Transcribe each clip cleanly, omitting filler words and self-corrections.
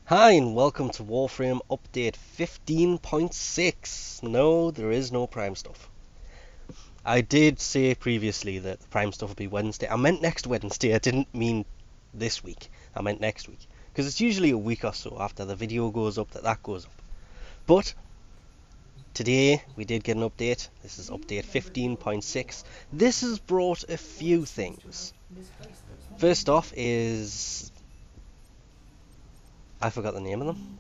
Hi and welcome to Warframe Update 15.6. No, there is no Prime stuff. I did say previously that the Prime stuff would be Wednesday. I meant next Wednesday, I didn't mean this week. I meant next week. Because it's usually a week or so after the video goes up that goes up. But today we did get an update. This is update 15.6. This has brought a few things. First off is... I forgot the name of them.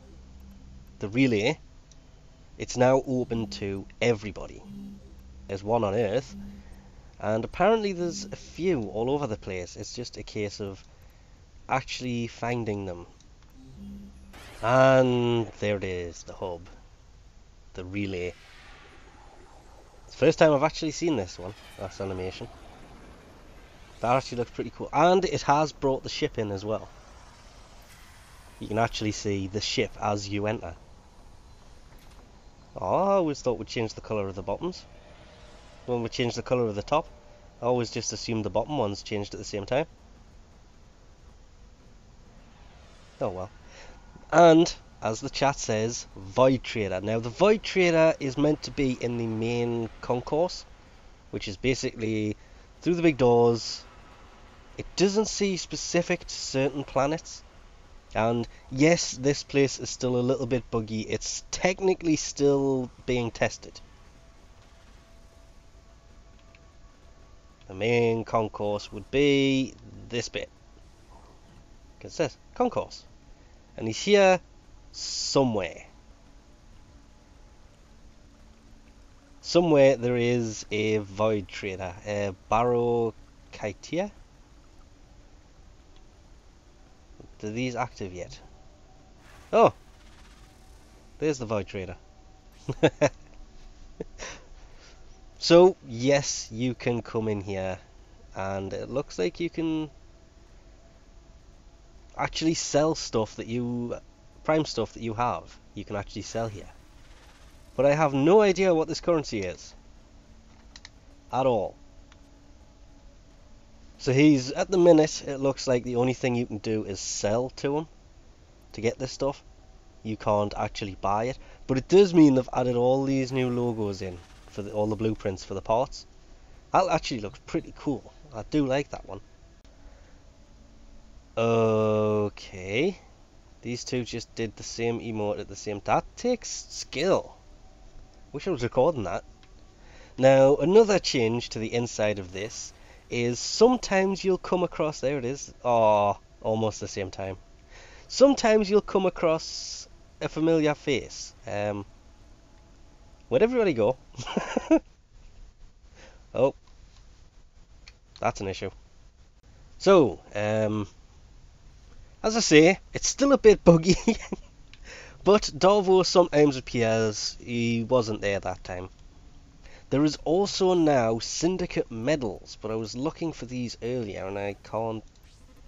The relay. It's now open to everybody. There's one on Earth, and apparently there's a few all over the place. It's just a case of actually finding them. And there it is, the hub. The relay. It's the first time I've actually seen this one, this animation. That actually looks pretty cool. And it has brought the ship in as well. You can actually see the ship as you enter. Oh, I always thought we'd change the colour of the bottoms. When we change the colour of the top, I always just assumed the bottom ones changed at the same time. Oh well. And, as the chat says, Void Trader. Now, the Void Trader is meant to be in the main concourse, which is basically through the big doors. It doesn't say specific to certain planets. And yes, this place is still a little bit buggy. It's technically still being tested. The main concourse would be this bit. It says concourse. And he's here somewhere. Somewhere there is a Void Trader. A Barrow-Kaitia? Are these active yet? Oh! There's the Void Trader. So, yes, you can come in here, and it looks like you can actually sell stuff that Prime stuff that you have. You can actually sell here. But I have no idea what this currency is. At all. So he's, at the minute, it looks like the only thing you can do is sell to him to get this stuff. You can't actually buy it. But it does mean they've added all these new logos in for all the blueprints for the parts. That actually looks pretty cool. I do like that one. Okay. These two just did the same emote at the same time. That takes skill. Wish I was recording that. Now, another change to the inside of this is sometimes you'll come across, there it is, oh, almost the same time. Sometimes you'll come across a familiar face. Where'd everybody go? Oh, that's an issue. So, as I say, it's still a bit buggy, but Darvo sometimes appears. He wasn't there that time. There is also now Syndicate medals, but I was looking for these earlier and I can't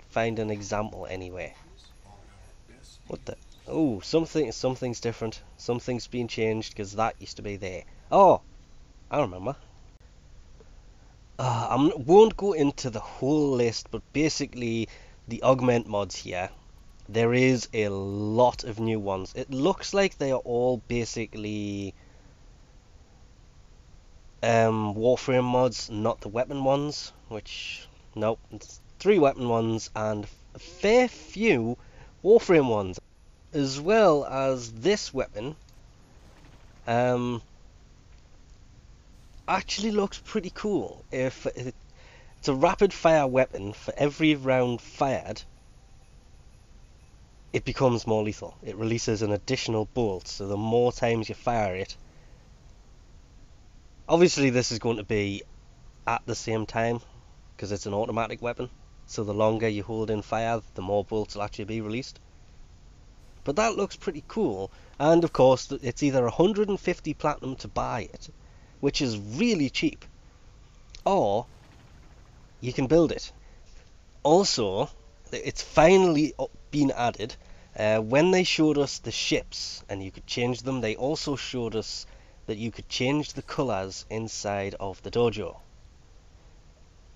find an example anywhere. What the? Oh, something's different. Something's been changed because that used to be there. Oh, I remember. I won't go into the whole list, but basically the augment mods here, there is a lot of new ones. It looks like they are all basically Warframe mods, not the weapon ones, which, nope, it's 3 weapon ones and a fair few Warframe ones, as well as this weapon actually looks pretty cool. If it's a rapid fire weapon, for every round fired it becomes more lethal. It releases an additional bolt, so the more times you fire it, obviously this is going to be at the same time because it's an automatic weapon, so the longer you hold in fire, the more bolts will actually be released. But that looks pretty cool, and of course it's either 150 platinum to buy it, which is really cheap, or you can build it. Also, it's finally been added. When they showed us the ships and you could change them, they also showed us that you could change the colours inside of the dojo.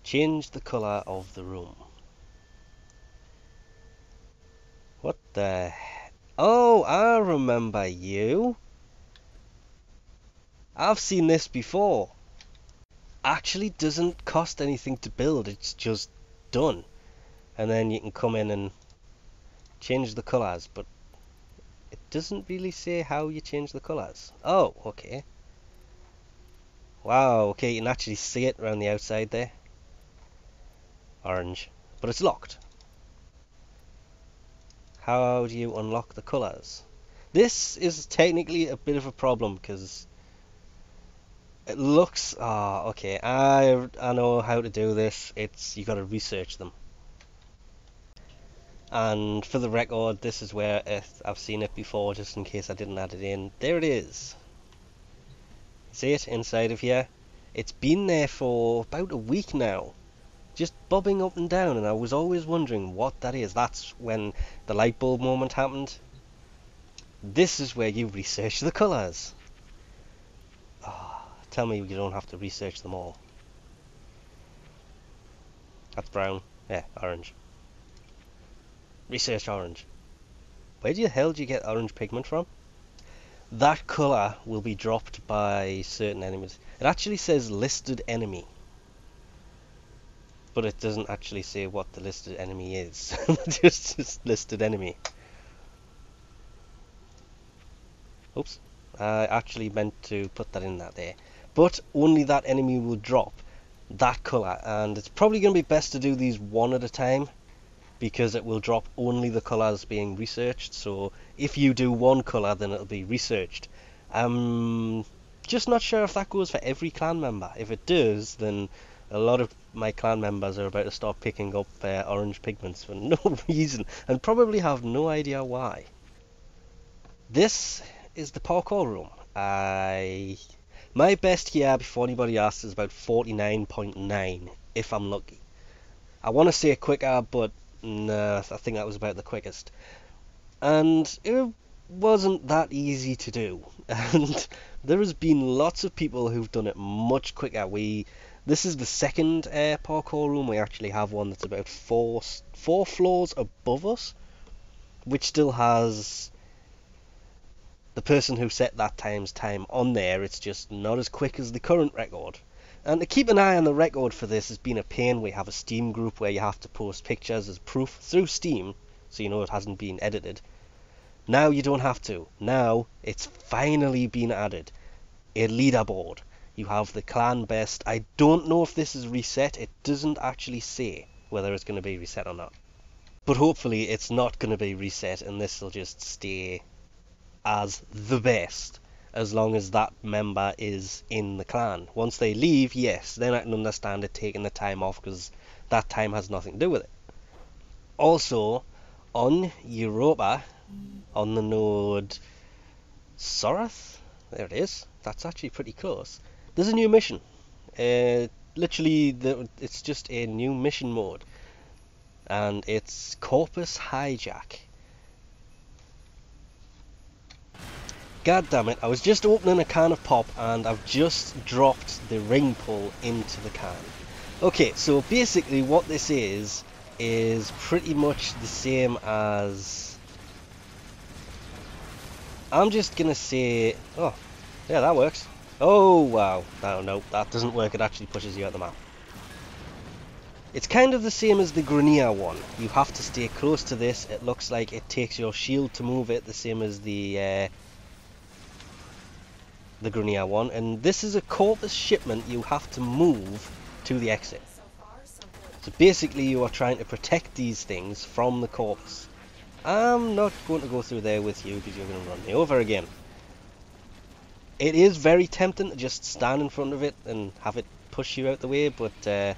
Change the colour of the room. What the... Oh, I remember you. I've seen this before. Actually doesn't cost anything to build, it's just done. And then you can come in and change the colours, but it doesn't really say how you change the colours. Oh, okay. Wow, okay, you can actually see it around the outside there. Orange. But it's locked. How do you unlock the colours? This is technically a bit of a problem because it looks... Ah, okay, I know how to do this. It's you got to research them. And for the record, this is where I've seen it before, just in case I didn't add it in. There it is. See it inside of here? It's been there for about a week now, just bobbing up and down, and I was always wondering what that is. That's when the light bulb moment happened. This is where you research the colours. Oh, tell me you don't have to research them all. That's brown. Yeah, orange. Research orange. Where the hell do you get orange pigment from? That colour will be dropped by certain enemies. It actually says listed enemy, but it doesn't actually say what the listed enemy is. just listed enemy. Oops, I actually meant to put that in there. But only that enemy will drop that colour, and it's probably going to be best to do these one at a time, because it will drop only the colours being researched. So if you do one colour, then it'll be researched. I'm just not sure if that goes for every clan member. If it does, then a lot of my clan members are about to start picking up orange pigments for no reason, and probably have no idea why. This is the parkour room. My best here, before anybody asks, is about 49.9, if I'm lucky. I want to say quicker, but nah, I think that was about the quickest. And it wasn't that easy to do. And there has been lots of people who've done it much quicker. This is the second parkour room. We actually have one that's about four floors above us, which still has the person who set that time on there. It's just not as quick as the current record. And to keep an eye on the record for this has been a pain. We have a Steam group where you have to post pictures as proof through Steam, so you know it hasn't been edited. Now you don't have to. Now it's finally been added. A leaderboard. You have the clan best. I don't know if this is reset. It doesn't actually say whether it's going to be reset or not. But hopefully it's not going to be reset, and this will just stay as the best, as long as that member is in the clan. Once they leave, yes, then I can understand it taking the time off, because that time has nothing to do with it. Also, on Europa, on the node Sorath, there it is, that's actually pretty close, there's a new mission. Literally, it's just a new mission mode, and it's Corpus Hijack. God damn it, I was just opening a can of pop and I've just dropped the ring pull into the can. Okay, so basically what this is pretty much the same as... I'm just gonna say... Oh, yeah, that works. Oh, wow. No, that doesn't work. It actually pushes you out the map. It's kind of the same as the Grenier one. You have to stay close to this. It looks like it takes your shield to move it, the same as the Grenier one, and this is a Corpus shipment you have to move to the exit. So basically you are trying to protect these things from the Corpus. I'm not going to go through there with you because you're going to run me over again. It is very tempting to just stand in front of it and have it push you out the way, but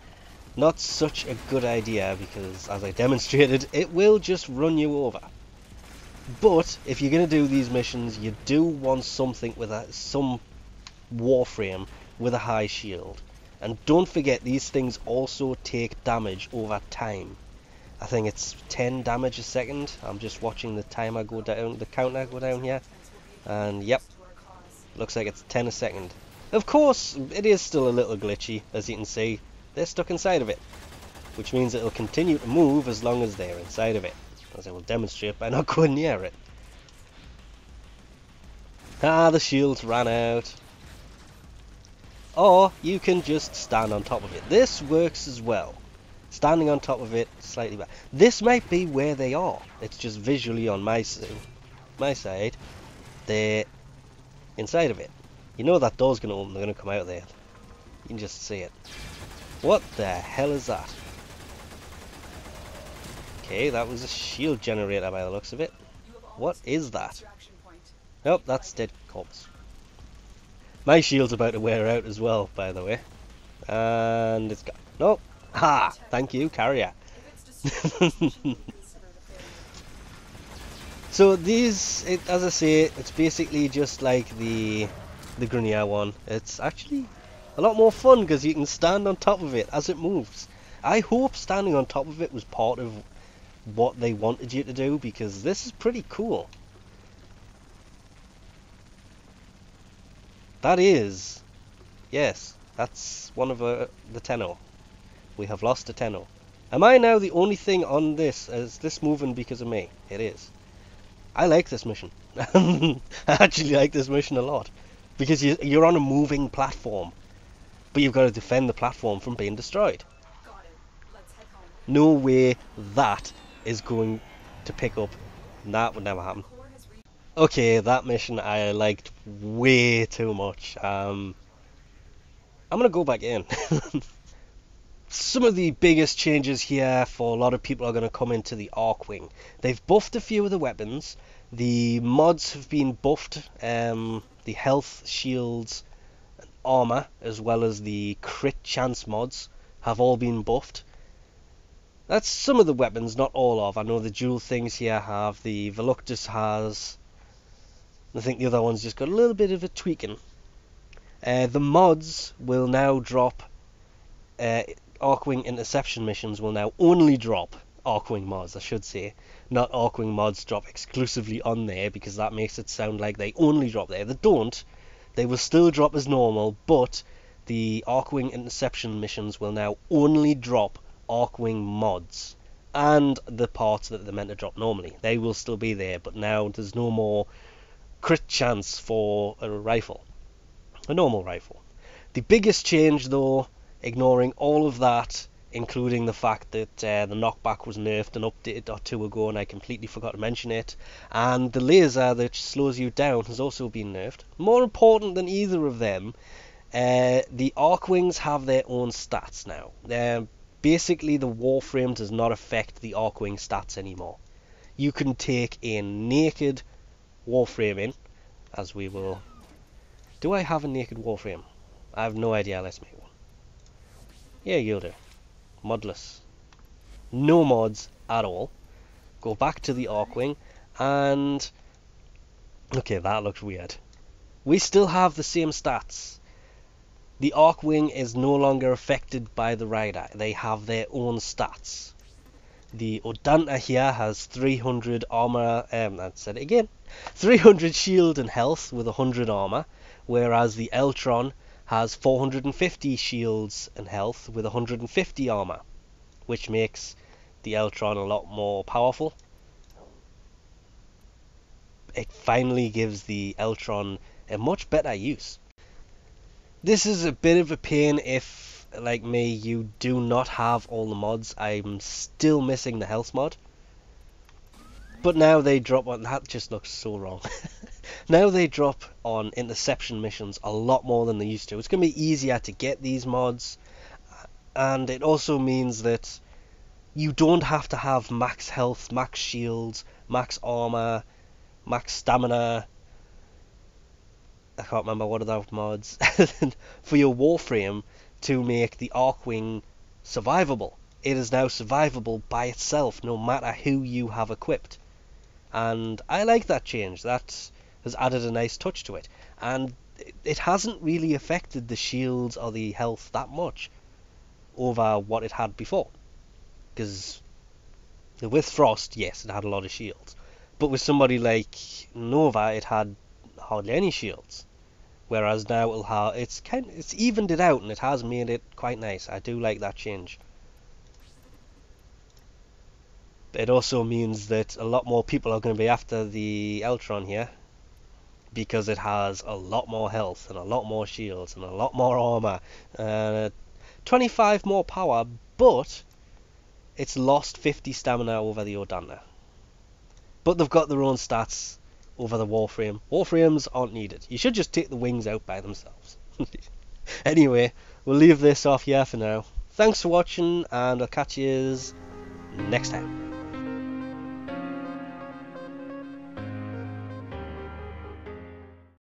not such a good idea, because as I demonstrated, it will just run you over. But if you're going to do these missions, you do want something with some Warframe with a high shield. And don't forget, these things also take damage over time. I think it's 10 damage a second. I'm just watching the timer go down, the counter go down here. And yep, looks like it's 10 a second. Of course, it is still a little glitchy, as you can see. They're stuck inside of it, which means it'll continue to move as long as they're inside of it, as I will demonstrate by not going near it. Ah, the shields ran out. Or you can just stand on top of it. This works as well. Standing on top of it, slightly back. This might be where they are. It's just visually on my side. They're inside of it. You know that door's going to open, they're going to come out there. You can just see it. What the hell is that? Okay, that was a shield generator by the looks of it. What is that? Nope, that's dead corpse. My shield's about to wear out as well, by the way. And it's got... Nope. Ha! Thank you, carrier. So these, as I say, it's basically just like the Grenier one. It's actually a lot more fun because you can stand on top of it as it moves. I hope standing on top of it was part of what they wanted you to do, because this is pretty cool. That is, yes, that's one of the Tenno. We have lost a Tenno. Am I now the only thing on this? Is this moving because of me? It is. I like this mission. I actually like this mission a lot. Because you're on a moving platform. But you've got to defend the platform from being destroyed. Got it. Let's head home. No way that is going to pick up. That would never happen. Okay, that mission I liked way too much. I'm gonna go back in. Some of the biggest changes here for a lot of people are going to come into the Archwing. They've buffed a few of the weapons. The mods have been buffed. The health, shields, and armor, as well as the crit chance mods, have all been buffed. That's some of the weapons, not all of. I know the dual things here have. The Voluptus has. I think the other one's just got a little bit of a tweaking. The mods will now drop. Archwing interception missions will now only drop Archwing mods, I should say. Not Archwing mods drop exclusively on there, because that makes it sound like they only drop there. They don't. They will still drop as normal, but the Archwing interception missions will now only drop Archwing mods. And the parts that they're meant to drop normally. They will still be there, but now there's no more crit chance for a rifle. A normal rifle. The biggest change, though, ignoring all of that, including the fact that the knockback was nerfed an update or two ago, and I completely forgot to mention it, and the laser that slows you down has also been nerfed. More important than either of them, the Archwings have their own stats now. Basically, the Warframe does not affect the Archwing stats anymore. You can take a naked Warframe in, as we will... Do I have a naked Warframe? I have no idea. Let's make one. Yeah, you'll do. Modless. No mods at all. Go back to the Archwing, and... Okay, that looks weird. We still have the same stats. The Archwing is no longer affected by the rider. They have their own stats. The Odanta here has 300 armor, let's say it again. 300 shield and health with 100 armor, whereas the Eltron has 450 shields and health with 150 armor, which makes the Eltron a lot more powerful. It finally gives the Eltron a much better use. This is a bit of a pain if, like me, you do not have all the mods. I'm still missing the health mod. But now they drop on... That just looks so wrong. Now they drop on interception missions a lot more than they used to. It's going to be easier to get these mods. And it also means that you don't have to have max health, max shields, max armor, max stamina. I can't remember what other mods. For your Warframe to make the Archwing survivable. It is now survivable by itself, no matter who you have equipped. And I like that change. That has added a nice touch to it. And it hasn't really affected the shields or the health that much over what it had before. Because with Frost, yes, it had a lot of shields. But with somebody like Nova, it had hardly any shields. Whereas now it'll have, it's evened it out, and it has made it quite nice. I do like that change. It also means that a lot more people are going to be after the Eltron here, because it has a lot more health and a lot more shields and a lot more armor and 25 more power, but it's lost 50 stamina over the Odanda. But they've got their own stats over the Warframe. Warframes aren't needed. You should just take the wings out by themselves. Anyway, we'll leave this off here for now. Thanks for watching, and I'll catch you next time.